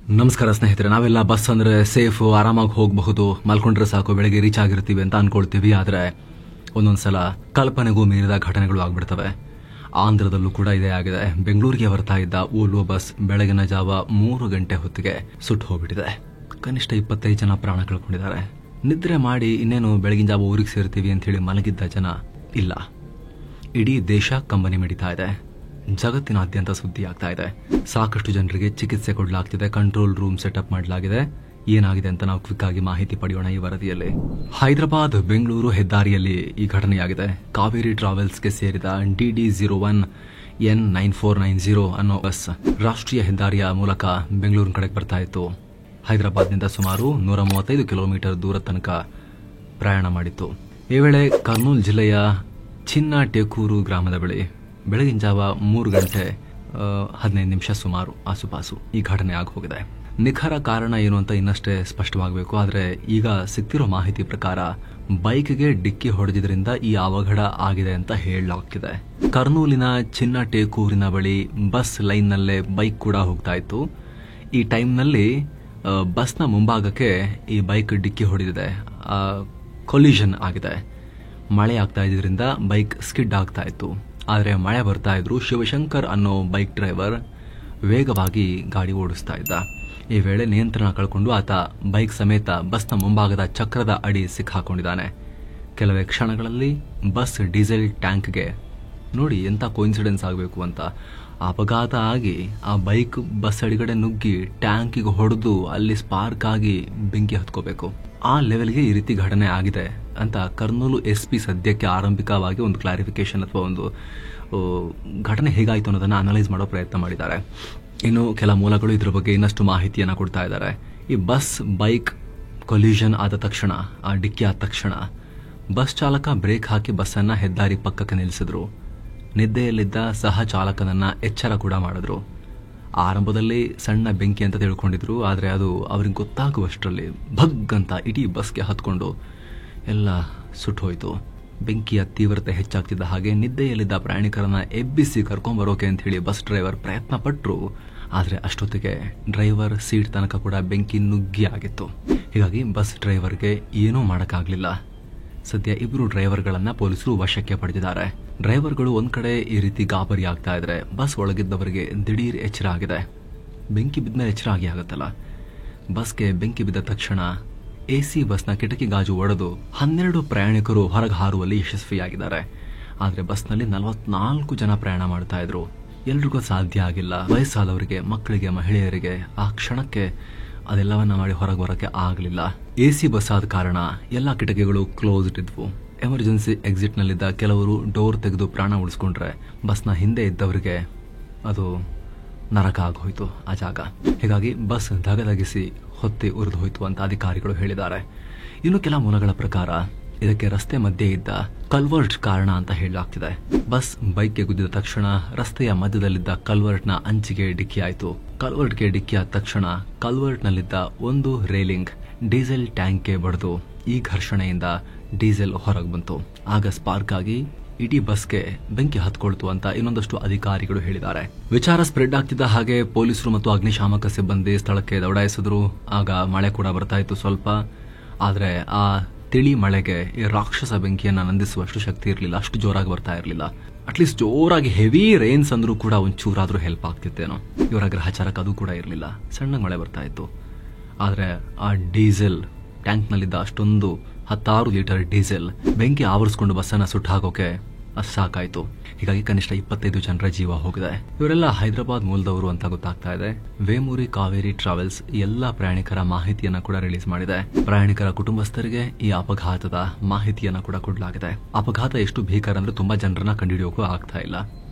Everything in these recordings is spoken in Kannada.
ನಮಸ್ಕಾರ ಸ್ನೇಹಿತರೆ, ನಾವೆಲ್ಲ ಬಸ್ ಅಂದ್ರೆ ಸೇಫ್, ಆರಾಮಾಗಿ ಹೋಗಬಹುದು, ಮಲ್ಕೊಂಡ್ರೆ ಸಾಕು, ಬೆಳಗ್ಗೆ ರೀಚ್ ಆಗಿರ್ತೀವಿ ಅಂತ ಅನ್ಕೊಳ್ತೀವಿ. ಆದರೆ ಒಂದೊಂದ್ಸಲ ಕಲ್ಪನೆಗೂ ಮೀರಿದ ಘಟನೆಗಳು ಆಗ್ಬಿಡ್ತವೆ. ಆಂಧ್ರದಲ್ಲೂ ಕೂಡ ಇದೇ ಆಗಿದೆ. ಬೆಂಗಳೂರಿಗೆ ಬರ್ತಾ ಇದ್ದ ಓಲ್ವೋ ಬಸ್ ಬೆಳಗಿನ ಜಾವ 3 ಗಂಟೆ ಹೊತ್ತಿಗೆ ಸುಟ್ಟು ಹೋಗ್ಬಿಟ್ಟಿದೆ. ಕನಿಷ್ಠ 25 ಜನ ಪ್ರಾಣ ಕಳ್ಕೊಂಡಿದ್ದಾರೆ. ನಿದ್ರೆ ಮಾಡಿ ಇನ್ನೇನು ಬೆಳಗಿನ ಜಾವ ಊರಿಗೆ ಸೇರ್ತೀವಿ ಅಂತ ಹೇಳಿ ಮಲಗಿದ್ದ ಜನ ಇಲ್ಲ. ಇಡೀ ದೇಶ ಕಂಬನಿ ಮಿಡಿತಾ ಇದೆ. ಜಗತ್ತಿನಾದ್ಯಂತ ಸುದ್ದಿ ಆಗ್ತಾ ಇದೆ. ಸಾಕಷ್ಟು ಜನರಿಗೆ ಚಿಕಿತ್ಸೆ ಕೊಡಲಾಗ್ತಿದೆ. ಕಂಟ್ರೋಲ್ ರೂಮ್ ಸೆಟಪ್ ಮಾಡಲಾಗಿದೆ. ಏನಾಗಿದೆ ಅಂತ ನಾವು ಕ್ವಿಕ್ ಆಗಿ ಮಾಹಿತಿ ಪಡೆಯೋಣ ಈ ವರದಿಯಲ್ಲಿ. ಹೈದರಾಬಾದ್ ಬೆಂಗಳೂರು ಹೆದ್ದಾರಿಯಲ್ಲಿ ಈ ಘಟನೆಯಾಗಿದೆ. ಕಾವೇರಿ ಟ್ರಾವೆಲ್ಸ್ಗೆ ಸೇರಿದ DD01 N9490 ಅನ್ನೋ ಬಸ್ ರಾಷ್ಟ್ರೀಯ ಹೆದ್ದಾರಿಯ ಮೂಲಕ ಬೆಂಗಳೂರಿನ ಕಡೆಗೆ ಬರ್ತಾ ಇತ್ತು. ಹೈದರಾಬಾದ್ನಿಂದ ಸುಮಾರು 135 ಕಿಲೋಮೀಟರ್ ದೂರ ತನಕ ಪ್ರಯಾಣ ಮಾಡಿತ್ತು. ಈ ವೇಳೆ ಕರ್ನೂಲ್ ಜಿಲ್ಲೆಯ ಚಿನ್ನಟೇಕೂರು ಗ್ರಾಮದ ಬಳಿ ಬೆಳಗಿನ ಜಾವ 3 ಗಂಟೆ 15 ನಿಮಿಷ ಸುಮಾರು ಆಸುಪಾಸು ಈ ಘಟನೆ ಆಗೋಗಿದೆ. ನಿಖರ ಕಾರಣ ಏನು ಅಂತ ಇನ್ನಷ್ಟೇ ಸ್ಪಷ್ಟವಾಗಬೇಕು. ಆದರೆ ಈಗ ಸಿಗ್ತಿರೋ ಮಾಹಿತಿ ಪ್ರಕಾರ ಬೈಕ್ಗೆ ಡಿಕ್ಕಿ ಹೊಡೆದಿದ್ರಿಂದ ಈ ಅವಘಡ ಆಗಿದೆ ಅಂತ ಹೇಳಲಾಗ್ತಿದೆ. ಕರ್ನೂಲಿನ ಚಿನ್ನಟೇಕೂರಿನ ಬಳಿ ಬಸ್ ಲೈನ್ನಲ್ಲೇ ಬೈಕ್ ಕೂಡ ಹೋಗ್ತಾ ಇತ್ತು. ಈ ಟೈಮ್ನಲ್ಲಿ ಬಸ್ನ ಮುಂಭಾಗಕ್ಕೆ ಈ ಬೈಕ್ ಡಿಕ್ಕಿ ಹೊಡೆದಿದೆ. ಕೊಲಿಷನ್ ಆಗಿದೆ. ಮಳೆ ಆಗ್ತಾ ಇದ್ರಿಂದ ಬೈಕ್ ಸ್ಕಿಡ್ ಆಗ್ತಾ ಇತ್ತು. ಆದರೆ ಮಳೆ ಬರ್ತಾ ಇದ್ರು. ಶಿವಶಂಕರ್ ಅನ್ನೋ ಬೈಕ್ ಡ್ರೈವರ್ ವೇಗವಾಗಿ ಗಾಡಿ ಓಡಿಸ್ತಾ ಇದ್ದ. ಈ ವೇಳೆ ನಿಯಂತ್ರಣ ಕಳ್ಕೊಂಡು ಆತ ಬೈಕ್ ಸಮೇತ ಬಸ್ನ ಮುಂಭಾಗದ ಚಕ್ರದ ಅಡಿ ಸಿಕ್ಕಾಕೊಂಡಿದ್ದಾನೆ. ಕೆಲವೇ ಕ್ಷಣಗಳಲ್ಲಿ ಬಸ್ ಡೀಸೆಲ್ ಟ್ಯಾಂಕ್ಗೆ, ನೋಡಿ ಎಂತ ಕೋಇನ್ಸಿಡೆನ್ಸ್ ಆಗಬೇಕು ಅಂತ, ಅಪಘಾತ ಆಗಿ ಆ ಬೈಕ್ ಬಸ್ ಅಡಿಗಡೆ ನುಗ್ಗಿ ಟ್ಯಾಂಕಿಗೆ ಹೊಡೆದು ಅಲ್ಲಿ ಸ್ಪಾರ್ಕ್ ಆಗಿ ಬೆಂಕಿ ಹತ್ಕೋಬೇಕು. ಆ ಲೆವೆಲ್ಗೆ ಈ ರೀತಿ ಘಟನೆ ಆಗಿದೆ ಅಂತ ಕರ್ನೂಲು SP ಸದ್ಯಕ್ಕೆ ಆರಂಭಿಕವಾಗಿ ಒಂದು ಕ್ಲಾರಿಫಿಕೇಶನ್ ಅಥವಾ ಒಂದು ಘಟನೆ ಹೇಗಾಯಿತು ಅನ್ನೋದನ್ನ ಅನಲೈಸ್ ಮಾಡೋ ಪ್ರಯತ್ನ ಮಾಡಿದ್ದಾರೆ. ಇನ್ನು ಕೆಲ ಮೂಲಗಳು ಇದ್ರ ಬಗ್ಗೆ ಇನ್ನಷ್ಟು ಮಾಹಿತಿಯನ್ನು ಕೊಡ್ತಾ ಇದ್ದಾರೆ. ಈ ಬಸ್ ಬೈಕ್ ಕೊಲ್ಯೂಷನ್ ಆದ ತಕ್ಷಣ, ಆ ಡಿಕ್ಕಿ ಆದ ತಕ್ಷಣ ಬಸ್ ಚಾಲಕ ಬ್ರೇಕ್ ಹಾಕಿ ಬಸ್ಸನ್ನ ಹೆದ್ದಾರಿ ಪಕ್ಕಕ್ಕೆ ನಿಲ್ಲಿಸಿದ್ರು. ನಿದ್ದೆಯಲ್ಲಿದ್ದ ಸಹ ಚಾಲಕನನ್ನ ಎಚ್ಚರ ಕೂಡ ಮಾಡಿದ್ರು. ಆರಂಭದಲ್ಲಿ ಸಣ್ಣ ಬೆಂಕಿ ಅಂತ ತಿಳ್ಕೊಂಡಿದ್ರು. ಆದರೆ ಅದು ಅವ್ರಿಗೆ ಗೊತ್ತಾಗುವಷ್ಟರಲ್ಲಿ ಭಗ್ ಅಂತ ಇಡೀ ಬಸ್ಗೆ ಹತ್ಕೊಂಡು ಎಲ್ಲ ಸುಟ್ಟೋಯ್ತು. ಬೆಂಕಿಯ ತೀವ್ರತೆ ಹೆಚ್ಚಾಗ್ತಿದ್ದ ಹಾಗೆ ನಿದ್ದೆಯಲ್ಲಿದ್ದ ಪ್ರಯಾಣಿಕರನ್ನ ಎಬ್ಬಿಸಿ ಕರ್ಕೊಂಡ್ಬರೋಕೆ ಅಂತ ಹೇಳಿ ಬಸ್ ಡ್ರೈವರ್ ಪ್ರಯತ್ನ ಪಟ್ಟರು. ಆದರೆ ಅಷ್ಟೊತ್ತಿಗೆ ಡ್ರೈವರ್ ಸೀಟ್ ತನಕ ಕೂಡ ಬೆಂಕಿ ನುಗ್ಗಿ ಆಗಿತ್ತು. ಹೀಗಾಗಿ ಬಸ್ ಡ್ರೈವರ್ಗೆ ಏನೂ ಮಾಡೋಕ್ಕಾಗಲಿಲ್ಲ. ಸದ್ಯ 2 ಡ್ರೈವರ್ಗಳನ್ನ ಪೊಲೀಸರು ವಶಕ್ಕೆ ಪಡೆದಿದ್ದಾರೆ. ಡ್ರೈವರ್ಗಳು ಒಂದ್ ಕಡೆ ಈ ರೀತಿ ಗಾಬರಿ ಆಗ್ತಾ ಇದ್ರೆ, ಬಸ್ ಒಳಗಿದ್ದವರಿಗೆ ದಿಢೀರ್ ಎಚ್ಚರ ಆಗಿದೆ. ಬೆಂಕಿ ಬಿದ್ಮೇಲೆ ಎಚ್ಚರ ಆಗಿ ಆಗುತ್ತಲ್ಲ. ಬಸ್ಗೆ ಬೆಂಕಿ ಬಿದ್ದ ತಕ್ಷಣ AC ಬಸ್ನ ಕಿಟಕಿ ಗಾಜು ಒಡೆದು 12 ಪ್ರಯಾಣಿಕರು ಹೊರಗೆ ಹಾರುವಲ್ಲಿ ಯಶಸ್ವಿಯಾಗಿದ್ದಾರೆ. ಆದರೆ ಬಸ್ನಲ್ಲಿ 44 ಜನ ಪ್ರಯಾಣ ಮಾಡ್ತಾ ಇದ್ರು. ಎಲ್ರಿಗೂ ಸಾಧ್ಯ ಆಗಿಲ್ಲ. ವಯಸ್ಸಾದವರಿಗೆ, ಮಕ್ಕಳಿಗೆ, ಮಹಿಳೆಯರಿಗೆ ಆ ಕ್ಷಣಕ್ಕೆ ಅದೆಲ್ಲವನ್ನ ಮಾಡಿ ಹೊರಗೆ ಬರೋಕೆ ಆಗಲಿಲ್ಲ. AC ಬಸ್ ಆದ ಕಾರಣ ಎಲ್ಲ ಕಿಟಕಿಗಳು ಕ್ಲೋಸ್ಡ್ ಇದ್ವು. ಎಮರ್ಜೆನ್ಸಿ ಎಕ್ಸಿಟ್ ನಲ್ಲಿದ್ದ ಕೆಲವರು ಡೋರ್ ತೆಗೆದು ಪ್ರಾಣ ಉಳಿಸ್ಕೊಂಡ್ರೆ, ಬಸ್ನ ಹಿಂದೆ ಇದ್ದವರಿಗೆ ಅದು ನರಕ ಆಗೋಯ್ತು ಆ ಜಾಗ. ಹೀಗಾಗಿ ಬಸ್ ಧಗಧಗಿಸಿ ಹೊತ್ತಿ ಉರಿದು ಹೋಯ್ತು ಅಂತ ಅಧಿಕಾರಿಗಳು ಹೇಳಿದ್ದಾರೆ. ಇನ್ನು ಕೆಲ ಮೂಲಗಳ ಪ್ರಕಾರ ಇದಕ್ಕೆ ರಸ್ತೆ ಮಧ್ಯೆ ಇದ್ದ ಕಲ್ವರ್ಟ್ ಕಾರಣ ಅಂತ ಹೇಳಲಾಗ್ತಿದೆ. ಬಸ್ ಬೈಕ್ಗೆ ಗುದ್ದಿದ ತಕ್ಷಣ ರಸ್ತೆಯ ಮಧ್ಯದಲ್ಲಿದ್ದ ಕಲ್ವರ್ಟ್ನ ಅಂಚಿಗೆ ಡಿಕ್ಕಿ ಆಯಿತು. ಕಲ್ವರ್ಟ್ಗೆ ಡಿಕ್ಕಿ ಆದ ತಕ್ಷಣ ಕಲ್ವರ್ಟ್ನಲ್ಲಿದ್ದ ಒಂದು ರೇಲಿಂಗ್ ಡೀಸೆಲ್ ಟ್ಯಾಂಕ್ಗೆ ಬಡಿದು ಈ ಘರ್ಷಣೆಯಿಂದ ಡೀಸೆಲ್ ಹೊರಗೆ ಬಂತು. ಆಗ ಸ್ಪಾರ್ಕ್ ಆಗಿ ಇಡೀ ಬಸ್ಗೆ ಬೆಂಕಿ ಹತ್ಕೊಳ್ತು ಅಂತ ಇನ್ನೊಂದಷ್ಟು ಅಧಿಕಾರಿಗಳು ಹೇಳಿದ್ದಾರೆ. ವಿಚಾರ ಸ್ಪ್ರೆಡ್ ಆಗ್ತಿದ್ದ ಹಾಗೆ ಪೊಲೀಸರು ಮತ್ತು ಅಗ್ನಿಶಾಮಕ ಸಿಬ್ಬಂದಿ ಸ್ಥಳಕ್ಕೆ ದೌಡಾಯಿಸಿದ್ರು. ಆಗ ಮಳೆ ಕೂಡ ಬರ್ತಾ ಇತ್ತು ಸ್ವಲ್ಪ. ಆದರೆ ಆ ತಿಳಿ ಮಳೆಗೆ ಈ ರಾಕ್ಷಸ ಬೆಂಕಿಯನ್ನ ನಂದಿಸುವಷ್ಟು ಶಕ್ತಿ ಇರಲಿಲ್ಲ. ಅಷ್ಟು ಜೋರಾಗಿ ಬರ್ತಾ ಇರಲಿಲ್ಲ. ಅಟ್ಲೀಸ್ಟ್ ಜೋರಾಗಿ ಹೆವಿ ರೇನ್ಸ್ ಅಂದ್ರೂ ಕೂಡ ಒಂಚೂರಾದ್ರೂ ಹೆಲ್ಪ್ ಆಗ್ತಿತ್ತೇನೋ. ಇವರ ಗ್ರಹಚಾರಕ್ಕೆ ಅದು ಕೂಡ ಇರಲಿಲ್ಲ. ಸಣ್ಣ ಮಳೆ ಬರ್ತಾ ಇತ್ತು. ಆದರೆ ಆ ಡೀಸೆಲ್ ಟ್ಯಾಂಕ್ನಲ್ಲಿದ್ದ ಅಷ್ಟೊಂದು 10 ಲೀಟರ್ ಡೀಸೆಲ್ ಬೆಂಕಿ ಆವರಿಸಿಕೊಂಡು ಬಸ್ಸನ್ನ ಸುಟ್ಟು ಹಾಕೋಕೆ ಅಷ್ಟು ಸಾಕಾಯ್ತು. ಹೀಗಾಗಿ ಕನಿಷ್ಠ 25 ಜನರ ಜೀವ ಹೋಗಿದೆ. ಇವರೆಲ್ಲ ಹೈದರಾಬಾದ್ ಮೂಲದವರು ಅಂತ ಗೊತ್ತಾಗ್ತಾ ಇದೆ. ವೇಮೂರಿ ಕಾವೇರಿ ಟ್ರಾವೆಲ್ಸ್ ಎಲ್ಲ ಪ್ರಯಾಣಿಕರ ಮಾಹಿತಿಯನ್ನ ಕೂಡ ರಿಲೀಸ್ ಮಾಡಿದೆ. ಪ್ರಯಾಣಿಕರ ಕುಟುಂಬಸ್ಥರಿಗೆ ಈ ಅಪಘಾತದ ಮಾಹಿತಿಯನ್ನ ಕೂಡ ಕೊಡಲಾಗಿದೆ. ಅಪಘಾತ ಎಷ್ಟು ಭೀಕರ ಅಂದ್ರೆ ತುಂಬಾ ಜನರನ್ನ ಕಂಡುಹಿಡಿಯೋಕೆ ಆಗ್ತಾ ಇಲ್ಲ.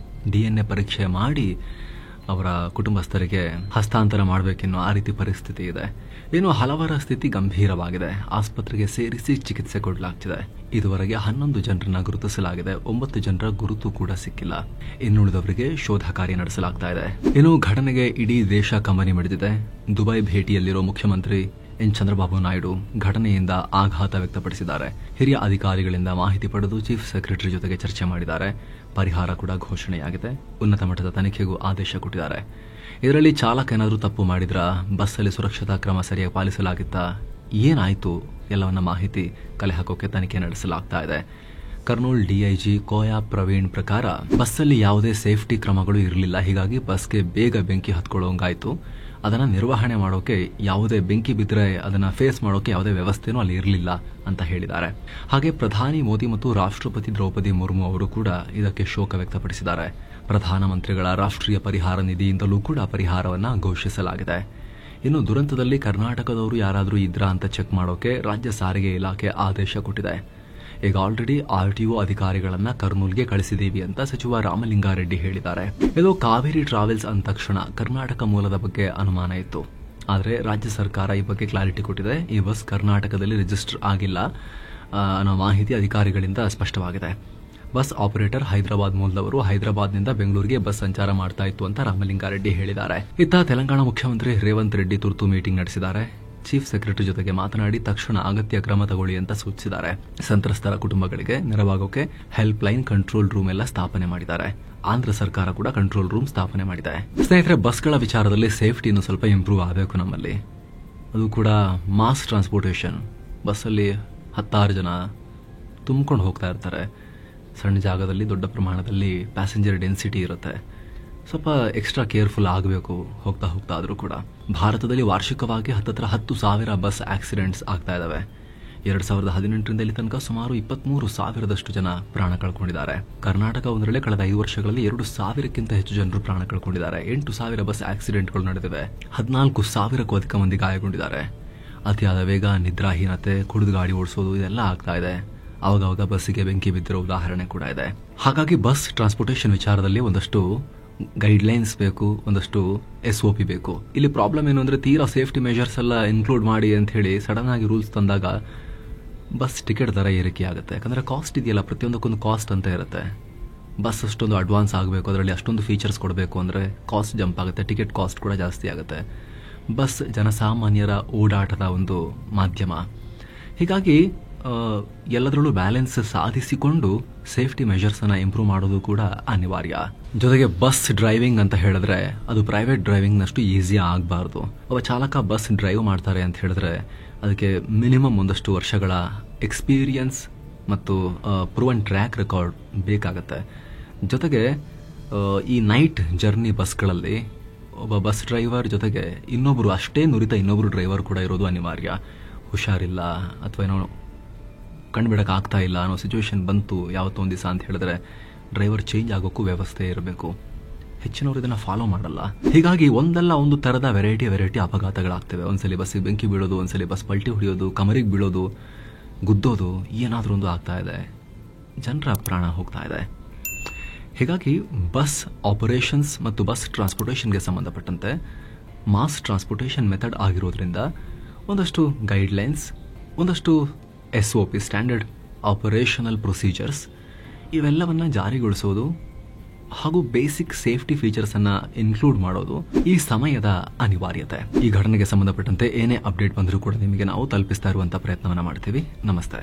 DNA ಪರೀಕ್ಷೆ ಮಾಡಿ ಅವರ ಕುಟುಂಬಸ್ಥರಿಗೆ ಹಸ್ತಾಂತರ ಮಾಡಬೇಕೆನ್ನೋ ಆ ರೀತಿ ಪರಿಸ್ಥಿತಿ ಇದೆ. ಇನ್ನು ಹಲವರ ಸ್ಥಿತಿ ಗಂಭೀರವಾಗಿದೆ. ಆಸ್ಪತ್ರೆಗೆ ಸೇರಿಸಿ ಚಿಕಿತ್ಸೆ ಕೊಡಲಾಗ್ತಿದೆ. ಇದುವರೆಗೆ 11 ಜನರನ್ನ ಗುರುತಿಸಲಾಗಿದೆ. 9 ಜನರ ಗುರುತು ಕೂಡ ಸಿಕ್ಕಿಲ್ಲ. ಇನ್ನುಳಿದವರಿಗೆ ಶೋಧ ಕಾರ್ಯ ನಡೆಸಲಾಗ್ತಾ ಇದೆ. ಇನ್ನು ಘಟನೆಗೆ ಇಡೀ ದೇಶ ಕಂಬನಿ ಮಿಡಿದಿದೆ. ದುಬೈ ಭೇಟಿಯಲ್ಲಿರೋ ಮುಖ್ಯಮಂತ್ರಿ ಚಂದ್ರಬಾಬು ನಾಯ್ಡು ಘಟನೆಯಿಂದ ಆಘಾತ ವ್ಯಕ್ತಪಡಿಸಿದ್ದಾರೆ. ಹಿರಿಯ ಅಧಿಕಾರಿಗಳಿಂದ ಮಾಹಿತಿ ಪಡೆದು ಚೀಫ್ ಸೆಕ್ರೆಟರಿ ಜೊತೆಗೆ ಚರ್ಚೆ ಮಾಡಿದ್ದಾರೆ. ಪರಿಹಾರ ಕೂಡ ಘೋಷಣೆಯಾಗಿದೆ. ಉನ್ನತ ಮಟ್ಟದ ತನಿಖೆಗೂ ಆದೇಶ ಕೊಟ್ಟಿದ್ದಾರೆ. ಇದರಲ್ಲಿ ಚಾಲಕ ಏನಾದರೂ ತಪ್ಪು ಮಾಡಿದ್ರ, ಬಸ್ಸಲ್ಲಿ ಸುರಕ್ಷತಾ ಕ್ರಮ ಸರಿಯಾಗಿ ಪಾಲಿಸಲಾಗಿತ್ತಾ, ಏನಾಯಿತು ಎಲ್ಲವನ್ನ ಮಾಹಿತಿ ಕಲೆ ಹಾಕೋಕೆ ತನಿಖೆ ನಡೆಸಲಾಗ್ತಾ ಇದೆ. ಕರ್ನೂಲ್ ಡಿಐಜಿ ಕೋಯಾ ಪ್ರವೀಣ್ ಪ್ರಕಾರ ಬಸ್ಸಲ್ಲಿ ಯಾವುದೇ ಸೇಫ್ಟಿ ಕ್ರಮಗಳು ಇರಲಿಲ್ಲ, ಹೀಗಾಗಿ ಬಸ್ಗೆ ಬೇಗ ಬೆಂಕಿ ಹತ್ಕೊಳ್ಳೋಂಗಾಯ್ತು. ಅದನ್ನ ನಿರ್ವಹಣೆ ಮಾಡೋಕೆ ಯಾವುದೇ ಬೆಂಕಿ ಬಿದ್ದರೆ ಅದನ್ನ ಫೇಸ್ ಮಾಡೋಕೆ ಯಾವುದೇ ವ್ಯವಸ್ಥೆನೂ ಅಲ್ಲಿ ಇರಲಿಲ್ಲ ಅಂತ ಹೇಳಿದ್ದಾರೆ. ಹಾಗೆ ಪ್ರಧಾನಿ ಮೋದಿ ಮತ್ತು ರಾಷ್ಟ್ರಪತಿ ದ್ರೌಪದಿ ಮುರ್ಮು ಅವರು ಕೂಡ ಇದಕ್ಕೆ ಶೋಕ ವ್ಯಕ್ತಪಡಿಸಿದ್ದಾರೆ. ಪ್ರಧಾನಮಂತ್ರಿಗಳ ರಾಷ್ಟ್ರೀಯ ಪರಿಹಾರ ನಿಧಿಯಿಂದಲೂ ಕೂಡ ಪರಿಹಾರವನ್ನ ಘೋಷಿಸಲಾಗಿದೆ. ಇನ್ನು ದುರಂತದಲ್ಲಿ ಕರ್ನಾಟಕದವರು ಯಾರಾದರೂ ಇದ್ರಾ ಅಂತ ಚೆಕ್ ಮಾಡೋಕೆ ರಾಜ್ಯ ಸಾರಿಗೆ ಇಲಾಖೆ ಆದೇಶ ಕೊಟ್ಟಿದೆ. ಈಗ ಆಲ್ರೆಡಿ RTO ಅಧಿಕಾರಿಗಳನ್ನ ಕರ್ನೂಲ್ಗೆ ಕಳಿಸಿದೀವಿ ಅಂತ ಸಚಿವ ರಾಮಲಿಂಗಾರೆಡ್ಡಿ ಹೇಳಿದ್ದಾರೆ. ಇದು ಕಾವೇರಿ ಟ್ರಾವೆಲ್ಸ್ ಅಂದ ತಕ್ಷಣ ಕರ್ನಾಟಕ ಮೂಲದ ಬಗ್ಗೆ ಅನುಮಾನ ಇತ್ತು. ಆದರೆ ರಾಜ್ಯ ಸರ್ಕಾರ ಈ ಬಗ್ಗೆ ಕ್ಲಾರಿಟಿ ಕೊಟ್ಟಿದೆ. ಈ ಬಸ್ ಕರ್ನಾಟಕದಲ್ಲಿ ರಿಜಿಸ್ಟರ್ ಆಗಿಲ್ಲ ಅನ್ನೋ ಮಾಹಿತಿ ಅಧಿಕಾರಿಗಳಿಂದ ಸ್ಪಷ್ಟವಾಗಿದೆ. ಬಸ್ ಆಪರೇಟರ್ ಹೈದರಾಬಾದ್ ಮೂಲದವರು, ಹೈದರಾಬಾದ್ನಿಂದ ಬೆಂಗಳೂರಿಗೆ ಬಸ್ ಸಂಚಾರ ಮಾಡ್ತಾ ಇತ್ತು ಅಂತ ರಾಮಲಿಂಗಾರೆಡ್ಡಿ ಹೇಳಿದ್ದಾರೆ. ಇತ್ತ ತೆಲಂಗಾಣ ಮುಖ್ಯಮಂತ್ರಿ ರೇವಂತ್ ರೆಡ್ಡಿ ತುರ್ತು ಮೀಟಿಂಗ್ ನಡೆಸಿದ್ದಾರೆ. ಚೀಫ್ ಸೆಕ್ರೆಟರಿ ಜೊತೆಗೆ ಮಾತನಾಡಿ ತಕ್ಷಣ ಅಗತ್ಯ ಕ್ರಮ ತಗೊಳ್ಳಿ ಅಂತ ಸೂಚಿಸಿದ್ದಾರೆ. ಸಂತ್ರಸ್ತರ ಕುಟುಂಬಗಳಿಗೆ ನೆರವಾಗೋಕೆ ಹೆಲ್ಪ್ ಲೈನ್, ಕಂಟ್ರೋಲ್ ರೂಮ್ ಎಲ್ಲ ಸ್ಥಾಪನೆ ಮಾಡಿದ್ದಾರೆ. ಆಂಧ್ರ ಸರ್ಕಾರ ಕೂಡ ಕಂಟ್ರೋಲ್ ರೂಮ್ ಸ್ಥಾಪನೆ ಮಾಡಿದೆ. ಸ್ನೇಹಿತರೆ, ಬಸ್ಗಳ ವಿಚಾರದಲ್ಲಿ ಸೇಫ್ಟಿ ಇನ್ನು ಸ್ವಲ್ಪ ಇಂಪ್ರೂವ್ ಆಗಬೇಕು ನಮ್ಮಲ್ಲಿ. ಅದು ಕೂಡ ಮಾಸ್ ಟ್ರಾನ್ಸ್ಪೋರ್ಟೇಷನ್. ಬಸ್ಸಲ್ಲಿ 16 ಜನ ತುಂಬಿಕೊಂಡು ಹೋಗ್ತಾ ಇರ್ತಾರೆ. ಸಣ್ಣ ಜಾಗದಲ್ಲಿ ದೊಡ್ಡ ಪ್ರಮಾಣದಲ್ಲಿ ಪ್ಯಾಸೆಂಜರ್ ಡೆನ್ಸಿಟಿ ಇರುತ್ತೆ. ಸ್ವಲ್ಪ ಎಕ್ಸ್ಟ್ರಾ ಕೇರ್ಫುಲ್ ಆಗಬೇಕು ಹೋಗ್ತಾ ಆದರೂ ಕೂಡ. ಭಾರತದಲ್ಲಿ ವಾರ್ಷಿಕವಾಗಿ 10,000 ಬಸ್ ಆಕ್ಸಿಡೆಂಟ್ಸ್ ಆಗ್ತಾ ಇದಾವೆ. 2018ರಿಂದ ಇಲ್ಲಿ ತನಕ ಸುಮಾರು 23,000ದಷ್ಟು ಜನ ಪ್ರಾಣ ಕಳ್ಕೊಂಡಿದ್ದಾರೆ. ಕರ್ನಾಟಕ ಒಂದರಲ್ಲೇ ಕಳೆದ 5 ವರ್ಷಗಳಲ್ಲಿ 2,000ಕ್ಕಿಂತ ಹೆಚ್ಚು ಜನರು ಪ್ರಾಣ ಕಳ್ಕೊಂಡಿದ್ದಾರೆ. 8,000 ಬಸ್ ಆಕ್ಸಿಡೆಂಟ್ಗಳು ನಡೆದಿವೆ. 14,000ಕ್ಕೂ ಅಧಿಕ ಮಂದಿ ಗಾಯಗೊಂಡಿದ್ದಾರೆ. ಅತಿಯಾದ ವೇಗ, ನಿದ್ರಾಹೀನತೆ, ಕುಡಿದು ಗಾಡಿ ಓಡಿಸೋದು ಇದೆಲ್ಲ ಆಗ್ತಾ ಇದೆ. ಅವಾಗವಾಗ ಬಸ್ಸಿಗೆ ಬೆಂಕಿ ಬಿದ್ದಿರೋ ಉದಾಹರಣೆ ಕೂಡ ಇದೆ. ಹಾಗಾಗಿ ಬಸ್ ಟ್ರಾನ್ಸ್ಪೋರ್ಟೇಷನ್ ವಿಚಾರದಲ್ಲಿ ಒಂದಷ್ಟು ಗೈಡ್ಲೈನ್ಸ್ ಬೇಕು, ಒಂದಷ್ಟು SOP ಬೇಕು. ಇಲ್ಲಿ ಪ್ರಾಬ್ಲಮ್ ಏನು ಅಂದ್ರೆ ತೀರಾ ಸೇಫ್ಟಿ ಮೆಷರ್ಸ್ ಎಲ್ಲ ಇನ್ಕ್ಲೂಡ್ ಮಾಡಿ ಅಂತ ಹೇಳಿ ಸಡನ್ ಆಗಿ ರೂಲ್ಸ್ ತಂದಾಗ ಬಸ್ ಟಿಕೆಟ್ ದರ ಏರಿಕೆ ಆಗುತ್ತೆ. ಯಾಕಂದ್ರೆ ಕಾಸ್ಟ್ ಇದೆಯಲ್ಲ, ಪ್ರತಿಯೊಂದಕ್ಕೊಂದು ಕಾಸ್ಟ್ ಅಂತ ಇರುತ್ತೆ. ಬಸ್ ಅಷ್ಟೊಂದು ಅಡ್ವಾನ್ಸ್ ಆಗಬೇಕು, ಅದರಲ್ಲಿ ಅಷ್ಟೊಂದು ಫೀಚರ್ಸ್ ಕೊಡಬೇಕು ಅಂದ್ರೆ ಕಾಸ್ಟ್ ಜಂಪ್ ಆಗುತ್ತೆ, ಟಿಕೆಟ್ ಕಾಸ್ಟ್ ಕೂಡ ಜಾಸ್ತಿ ಆಗುತ್ತೆ. ಬಸ್ ಜನಸಾಮಾನ್ಯರ ಓಡಾಟದ ಒಂದು ಮಾಧ್ಯಮ. ಹೀಗಾಗಿ ಎಲ್ಲದರಲ್ಲೂ ಬ್ಯಾಲೆನ್ಸ್ ಸಾಧಿಸಿಕೊಂಡು ಸೇಫ್ಟಿ ಮೆಷರ್ಸ್ ಅನ್ನ ಇಂಪ್ರೂವ್ ಮಾಡೋದು ಕೂಡ ಅನಿವಾರ್ಯ. ಜೊತೆಗೆ ಬಸ್ ಡ್ರೈವಿಂಗ್ ಅಂತ ಹೇಳಿದ್ರೆ ಅದು ಪ್ರೈವೇಟ್ ಡ್ರೈವಿಂಗ್ ನಷ್ಟು ಈಸಿ ಆಗಬಾರ್ದು. ಒಬ್ಬ ಚಾಲಕ ಬಸ್ ಡ್ರೈವ್ ಮಾಡ್ತಾರೆ ಅಂತ ಹೇಳಿದ್ರೆ ಅದಕ್ಕೆ ಮಿನಿಮಮ್ ಒಂದಷ್ಟು ವರ್ಷಗಳ ಎಕ್ಸ್ಪೀರಿಯನ್ಸ್ ಮತ್ತು ಪ್ರೂವನ್ ಟ್ರ್ಯಾಕ್ ರೆಕಾರ್ಡ್ ಬೇಕಾಗತ್ತೆ. ಜೊತೆಗೆ ಈ ನೈಟ್ ಜರ್ನಿ ಬಸ್ಗಳಲ್ಲಿ ಒಬ್ಬ ಬಸ್ ಡ್ರೈವರ್ ಜೊತೆಗೆ ಇನ್ನೊಬ್ರು ಅಷ್ಟೇ ನುರಿತ ಇನ್ನೊಬ್ರು ಡ್ರೈವರ್ ಕೂಡ ಇರೋದು ಅನಿವಾರ್ಯ. ಹುಷಾರಿಲ್ಲ ಅಥವಾ ಏನೋ ಕಂಡುಬಿಡಕ್ಕೆ ಆಗ್ತಾ ಇಲ್ಲ ಅನ್ನೋ ಸಿಚುವೇಶನ್ ಬಂತು ಯಾವತ್ತೋ ಒಂದು ದಿವಸ ಅಂತ ಹೇಳಿದ್ರೆ ಡ್ರೈವರ್ ಚೇಂಜ್ ಆಗೋಕ್ಕೂ ವ್ಯವಸ್ಥೆ ಇರಬೇಕು. ಹೆಚ್ಚಿನವರು ಇದನ್ನ ಫಾಲೋ ಮಾಡಲ್ಲ. ಹೀಗಾಗಿ ಒಂದಲ್ಲ ಒಂದು ತರದ ವೆರೈಟಿ ಅಪಘಾತಗಳಾಗ್ತವೆ. ಒಂದ್ಸಲಿ ಬಸ್ಸಿಗೆ ಬೆಂಕಿ ಬೀಳೋದು, ಒಂದ್ಸಲಿ ಬಸ್ ಪಲ್ಟಿ ಹೊಡೆಯೋದು, ಕಮರಿಗೆ ಬೀಳೋದು, ಗುದ್ದೋದು, ಏನಾದ್ರೂ ಒಂದು ಆಗ್ತಾ ಇದೆ. ಜನರ ಪ್ರಾಣ ಹೋಗ್ತಾ ಇದೆ. ಹೀಗಾಗಿ ಬಸ್ ಆಪರೇಷನ್ಸ್ ಮತ್ತು ಬಸ್ ಟ್ರಾನ್ಸ್ಪೋರ್ಟೇಷನ್ಗೆ ಸಂಬಂಧಪಟ್ಟಂತೆ ಮಾಸ್ ಟ್ರಾನ್ಸ್ಪೋರ್ಟೇಷನ್ ಮೆಥಡ್ ಆಗಿರೋದ್ರಿಂದ ಒಂದಷ್ಟು ಗೈಡ್ಲೈನ್ಸ್, ಒಂದಷ್ಟು SOP ಸ್ಟ್ಯಾಂಡರ್ಡ್ ಆಪರೇಷನಲ್ ಪ್ರೊಸೀಜರ್ಸ್ ಇವೆಲ್ಲವನ್ನ ಜಾರಿಗೊಳಿಸೋದು ಹಾಗೂ ಬೇಸಿಕ್ ಸೇಫ್ಟಿ ಫೀಚರ್ಸ್ ಅನ್ನ ಇನ್ಕ್ಲೂಡ್ ಮಾಡೋದು ಈ ಸಮಯದ ಅನಿವಾರ್ಯತೆ. ಈ ಘಟನೆಗೆ ಸಂಬಂಧಪಟ್ಟಂತೆ ಏನೇ ಅಪ್ಡೇಟ್ ಬಂದರೂ ಕೂಡ ನಿಮಗೆ ನಾವು ತಲುಪಿಸ್ತಾ ಇರುವಂತಹ ಪ್ರಯತ್ನವನ್ನ ಮಾಡ್ತೀವಿ. ನಮಸ್ತೆ.